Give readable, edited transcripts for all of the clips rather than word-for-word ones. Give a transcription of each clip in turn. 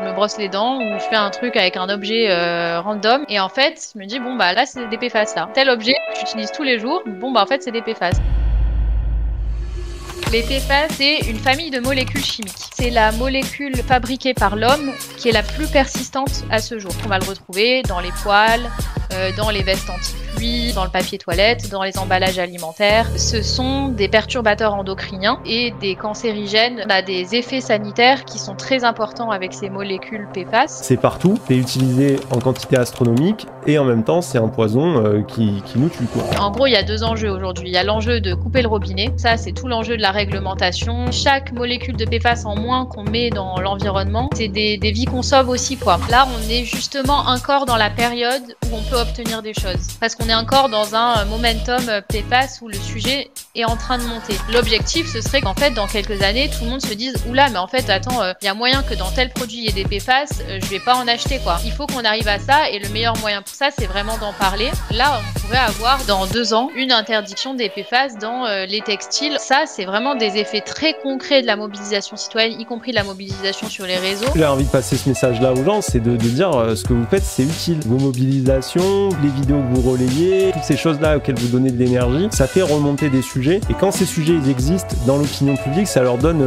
je me brosse les dents ou je fais un truc avec un objet random et en fait, je me dis bon bah là c'est des PFAS là. Tel objet que j'utilise tous les jours, bon bah en fait c'est des PFAS. Les PFAS, c'est une famille de molécules chimiques. C'est la molécule fabriquée par l'homme qui est la plus persistante à ce jour. On va le retrouver dans les poêles, dans les vestes anti-pluie, dans le papier toilette, dans les emballages alimentaires. Ce sont des perturbateurs endocriniens et des cancérigènes. On a des effets sanitaires qui sont très importants avec ces molécules PFAS. C'est partout, c'est utilisé en quantité astronomique et en même temps c'est un poison qui nous tue, quoi. En gros, il y a deux enjeux aujourd'hui. Il y a l'enjeu de couper le robinet. Ça, c'est tout l'enjeu de la réglementation. Chaque molécule de PFAS en moins qu'on met dans l'environnement, c'est des vies qu'on sauve aussi, quoi. Là, on est justement encore dans la période où on peut obtenir des choses. Parce qu'on est encore dans un momentum PFAS où le sujet est en train de monter. L'objectif, ce serait qu'en fait, dans quelques années, tout le monde se dise « Oula, mais en fait, attends, il y a moyen que dans tel produit, il y ait des PFAS, je vais pas en acheter, quoi. » Il faut qu'on arrive à ça et le meilleur moyen pour ça, c'est vraiment d'en parler. Là, on pourrait avoir dans 2 ans une interdiction des PFAS dans les textiles. Ça, c'est vraiment des effets très concrets de la mobilisation citoyenne, y compris de la mobilisation sur les réseaux. J'ai envie de passer ce message-là aux gens, c'est de dire ce que vous faites, c'est utile. Vos mobilisations, les vidéos que vous relayez, toutes ces choses-là auxquelles vous donnez de l'énergie, ça fait remonter des sujets. Et quand ces sujets ils existent dans l'opinion publique, ça leur donne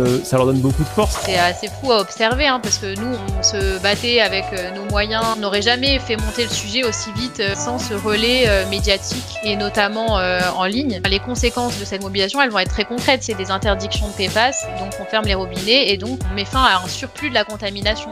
beaucoup de force. C'est assez fou à observer, hein, parce que nous, on se battait avec nos moyens. On n'aurait jamais fait monter le sujet aussi vite sans ce relais médiatique et notamment en ligne. Les conséquences de cette mobilisation, elles vont être très concrètes. C'est des interdictions de PFAS, donc on ferme les robinets et donc on met fin à un surplus de la contamination.